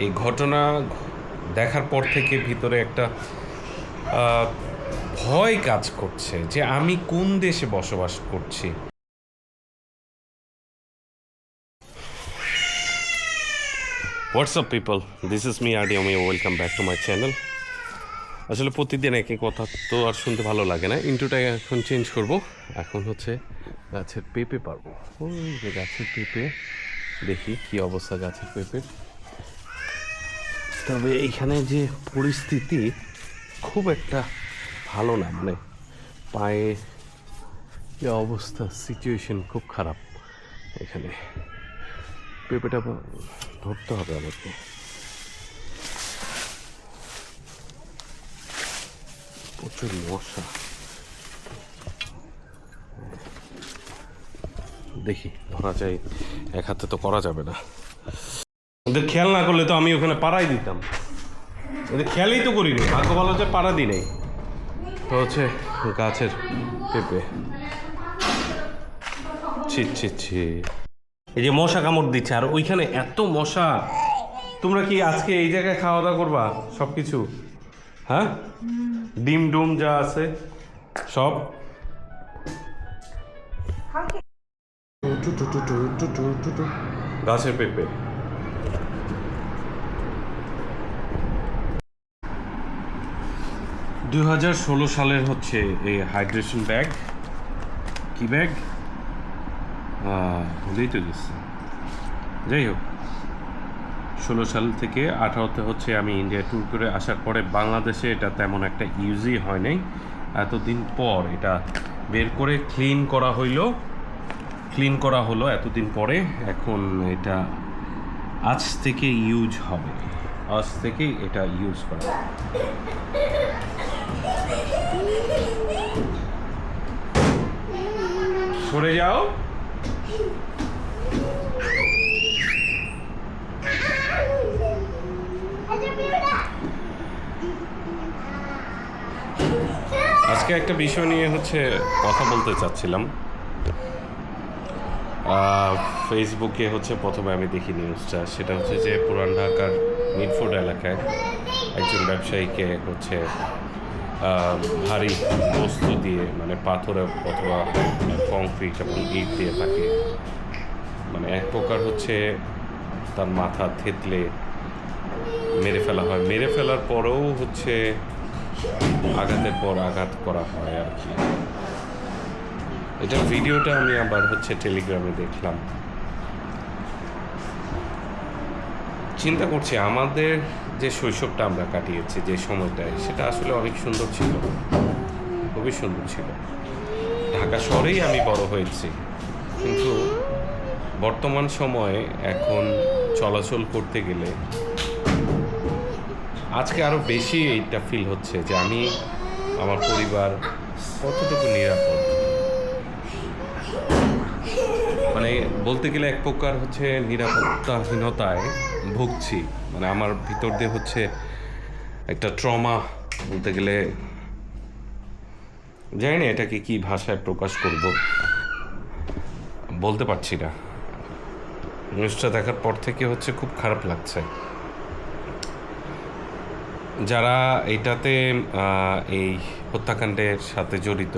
এই ঘটনা দেখার পর থেকে ভিতরে একটা ভয় কাজ করছে যে আমি কোন দেশে বসবাস করছি। What's up people, this is me RD আমি, welcome back to my channel. আসলে প্রতিদিন একই কথা তো আর শুনতে ভালো লাগে না, ইন্টুটা এখন চেঞ্জ করব। এখন হচ্ছে গাছের পেঁপে পারবো। ওই যে গাছের পেঁপে, দেখি কি অবস্থা গাছের পেঁপের। তবে এইখানে যে পরিস্থিতি খুব একটা ভালো না, মানে পায়ে যে অবস্থা, সিচুয়েশন খুব খারাপ। এখানে পেঁপেটা ধরতে হবে আমাকে। প্রচুর মশা, দেখি ধরা যায়। এক হাতে তো করা যাবে না, ওদের খেয়াল না করলে তো আমি ওখানে পাড়াই দিতাম। ওদের খেয়ালই তো করিনি, ভাগ্য ভালো যে পাড়া দিই নেই। তো হচ্ছে গাছের পেঁপে, ছি ছি ছি, এই যে মশা কামড় দিচ্ছে, আর ওইখানে এত মশা। তোমরা কি আজকে এই জায়গায় খাওয়া দাওয়া করবা সব কিছু? হ্যাঁ, ডিম ডুম যা আছে সব। গাছের পেঁপে, সালের হচ্ছে এই হাইড্রেশন ব্যাগ। কি ব্যাগ ভুলেই তো গেছি। যাই হোক, 16 সাল থেকে 18তে হচ্ছে আমি ইন্ডিয়া ট্যুর করে আসার পরে বাংলাদেশে এটা তেমন একটা ইউজই হয় নাই। এতদিন পর এটা বের করে ক্লিন করা হলো এতদিন পরে। এখন এটা আজ থেকে ইউজ হবে, আজ থেকেই এটা ইউজ করা। সরে যাও। আজকে একটা বিষয় নিয়ে হচ্ছে কথা বলতে চাচ্ছিলাম। ফেসবুকে হচ্ছে প্রথমে আমি দেখি নিউজটা, সেটা হচ্ছে যে পুরান ঢাকার মিডফোর্ড এলাকায় একজন ব্যবসায়ীকে হচ্ছে ভারী বস্তু দিয়ে, মানে পাথরে অথবা কংক্রিট এবং ইট দিয়ে তাকে, মানে এক প্রকার হচ্ছে তার মাথা থেতলে মেরে ফেলা হয়। মেরে ফেলার পরেও হচ্ছে আঘাতের পর আঘাত করা হয় আর কি। এটার ভিডিওটা আমি আবার হচ্ছে টেলিগ্রামে দেখলাম। চিন্তা করছি আমাদের যে শৈশবটা আমরা কাটিয়েছি যে সময়টায়, সেটা আসলে অনেক সুন্দর ছিল, খুবই সুন্দর ছিল। ঢাকা শহরেই আমি বড় হয়েছি, কিন্তু বর্তমান সময়ে এখন চলাচল করতে গেলে আজকে আরও বেশি এইটা ফিল হচ্ছে যে আমি, আমার পরিবার কতটুকু নিরাপদ। মানে বলতে গেলে এক প্রকার হচ্ছে নিরাপত্তাহীনতায় ভুগছি। মানে আমার ভিতর দিয়ে হচ্ছে একটা ট্রমা বলতে গেলে, জানি না এটাকে কি ভাষায় প্রকাশ করব, বলতে পারছি না। নিউজটা দেখার পর থেকে হচ্ছে খুব খারাপ লাগছে। যারা এইটাতে এই হত্যাকাণ্ডের সাথে জড়িত,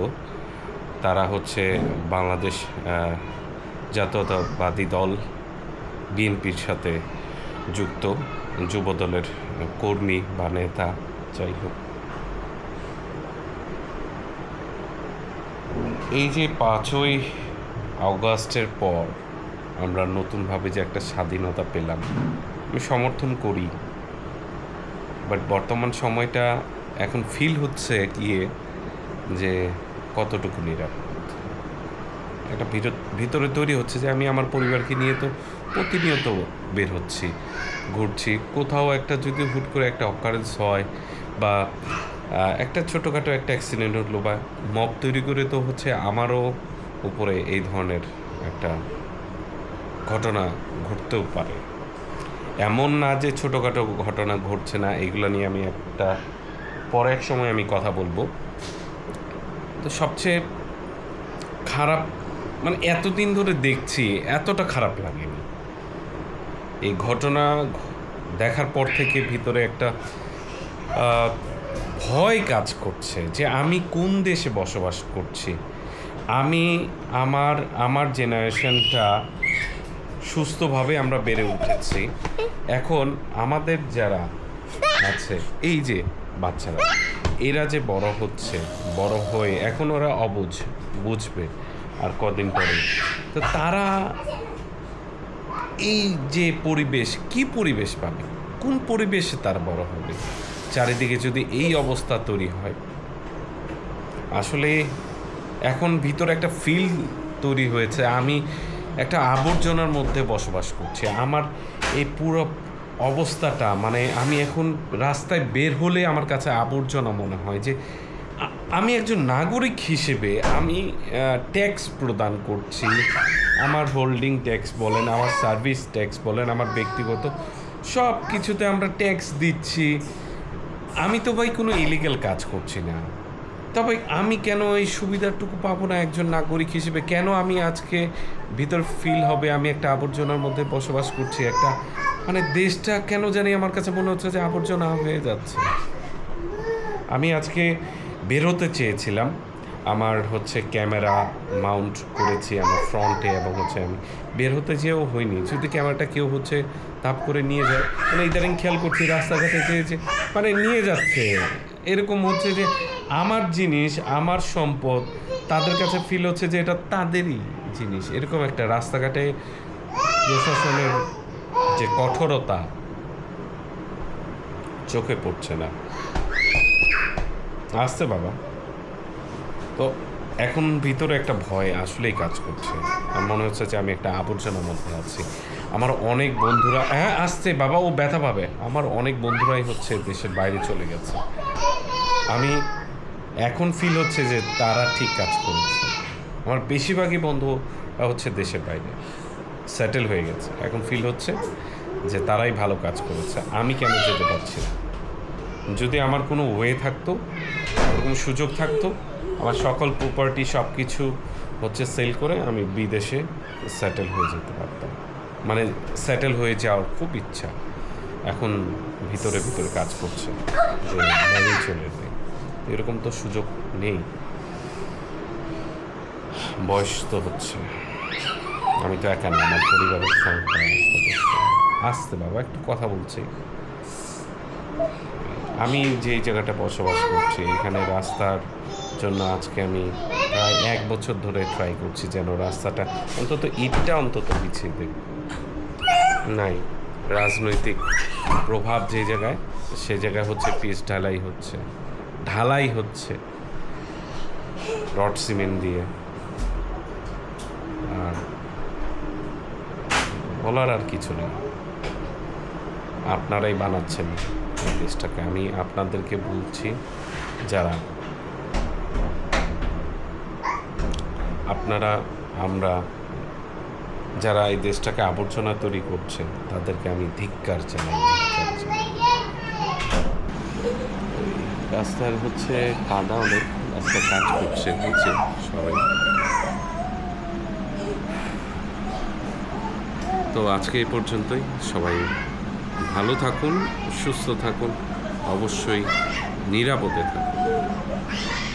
তারা হচ্ছে বাংলাদেশ জাতীয়তাবাদী দল বিএনপির সাথে যুক্ত যুবদলের কর্মী বা নেতা। যাই হোক, এই যে 5ই আগস্টের পর আমরা নতুনভাবে যে একটা স্বাধীনতা পেলাম, আমি সমর্থন করি। বাট বর্তমান সময়টা এখন ফিল হচ্ছে গিয়ে যে কতটুকু নিরাপদ। একটা ভিতরে তৈরি হচ্ছে যে আমি আমার পরিবারকে নিয়ে তো প্রতিনিয়ত বের হচ্ছি, ঘুরছি। কোথাও একটা যদি হুট করে একটা অকারেন্স হয় বা একটা ছোটোখাটো একটা অ্যাক্সিডেন্ট হলো বা মব তৈরি করে, তো হচ্ছে আমারও উপরে এই ধরনের একটা ঘটনা ঘটতেও পারে। এমন না যে ছোটোখাটো ঘটনা ঘটছে না, এগুলো নিয়ে আমি একটা পরে এক সময় আমি কথা বলবো। তো সবচেয়ে খারাপ, মানে এতদিন ধরে দেখছি, এতটা খারাপ লাগেনি। এই ঘটনা দেখার পর থেকে ভিতরে একটা আহ, ভয় কাজ করছে যে আমি কোন দেশে বসবাস করছি। আমি আমার আমার জেনারেশনটা সুস্থভাবে আমরা বেড়ে উঠেছি। এখন আমাদের যারা আছে, এই যে বাচ্চারা, এরা যে বড় হচ্ছে, বড় হয়ে এখন ওরা অবুঝ বুঝবে আর কদিন পরে। তো তারা এই যে পরিবেশ, কি পরিবেশ পাবে, কোন পরিবেশে তার বড় হবে, চারিদিকে যদি এই অবস্থা তৈরি হয়, আসলে এখন ভিতরে একটা ফিল তৈরি হয়েছে আমি একটা আবর্জনার মধ্যে বসবাস করছি। আমার এই পুরো অবস্থাটা, মানে আমি এখন রাস্তায় বের হলে আমার কাছে আবর্জনা মনে হয়। যে আমি একজন নাগরিক হিসেবে আমি ট্যাক্স প্রদান করছি, আমার হোল্ডিং ট্যাক্স বলেন, আমার সার্ভিস ট্যাক্স বলেন, আমার ব্যক্তিগত সব কিছুতে আমরা ট্যাক্স দিচ্ছি। আমি তো ভাই কোনো ইলিগাল কাজ করছি না, তবে আমি কেন এই সুবিধাটুকু পাবো না একজন নাগরিক হিসেবে? কেন আমি আজকে ভিতর ফিল হবে আমি একটা আবর্জনার মধ্যে বসবাস করছি? একটা মানে দেশটা কেন জানি আমার কাছে মনে হচ্ছে যে আবর্জনা হয়ে যাচ্ছে। আমি আজকে বেরোতে চেয়েছিলাম, আমার হচ্ছে ক্যামেরা মাউন্ট করেছি আমার ফ্রন্টে, এবং হচ্ছে আমি বের হতে যেও হয়নি। যদি ক্যামেরাটা কেউ হচ্ছে তাপ করে নিয়ে যায়, মানে ইদারিং খেয়াল করছি রাস্তাঘাটে যে মানে নিয়ে যাচ্ছে, এরকম হচ্ছে যে আমার জিনিস, আমার সম্পদ, তাদের কাছে ফিল হচ্ছে যে এটা তাদেরই জিনিস। এরকম একটা রাস্তাঘাটে প্রশাসনের যে কঠোরতা চোখে পড়ছে না। আসছে বাবা। তো এখন ভিতরে একটা ভয় আসলেই কাজ করছে। আমার মনে হচ্ছে যে আমি একটা আবর্জনার মধ্যে আছি। আমার অনেক বন্ধুরা, হ্যাঁ আসছে বাবা, ও ব্যথা পাবে। আমার অনেক বন্ধুরাই হচ্ছে দেশের বাইরে চলে গেছে। আমি এখন ফিল হচ্ছে যে তারা ঠিক কাজ করেছে। আমার বেশিরভাগই বন্ধুরা হচ্ছে দেশের বাইরে সেটেল হয়ে গেছে। এখন ফিল হচ্ছে যে তারাই ভালো কাজ করেছে, আমি কেন যেতে পারছি না? যদি আমার কোনো ওয়ে থাকতো, ওরকম সুযোগ থাকতো, আমার সকল প্রপার্টি সব কিছু হচ্ছে সেল করে আমি বিদেশে সেটেল হয়ে যেতে পারতাম। মানে সেটেল হয়ে যাওয়ার খুব ইচ্ছা এখন ভিতরে ভিতরে কাজ করছে যে বাইরে চলে যাই। এরকম তো সুযোগ নেই, বয়স তো হচ্ছে, আমি তো একা না, আমার পরিবারের সংখ্যা সদস্য। আসতে বাবা, একটু কথা বলছি। আমি যেই জায়গাটা বসবাস করছি, এখানে রাস্তার জন্য আজকে আমি প্রায় 1 বছর ধরে ট্রাই করছি যেন রাস্তাটা অন্তত ইটটা অন্তত পিছিয়ে দেয়। নাই, রাজনৈতিক প্রভাব যে জায়গায়, সে জায়গায় হচ্ছে পিচ ঢালাই হচ্ছে রড সিমেন্ট দিয়ে। আর বলার আর কিছু নেই, আপনারাই বানাচ্ছেন এই দেশটাকে। আমি আপনাদেরকে বলছি, যারা আপনারা, আমরা যারা এই দেশটাকে আবর্জনা তৈরি করছে, তাদেরকে আমি ধিক্কার জানাই। রাস্তার হচ্ছে কাদা অনেক, রাস্তা কাজ করছে হচ্ছে সবাই। তো আজকে এই পর্যন্তই। সবাই ভালো থাকুন, সুস্থ থাকুন, অবশ্যই নিরাপদে থাকুন।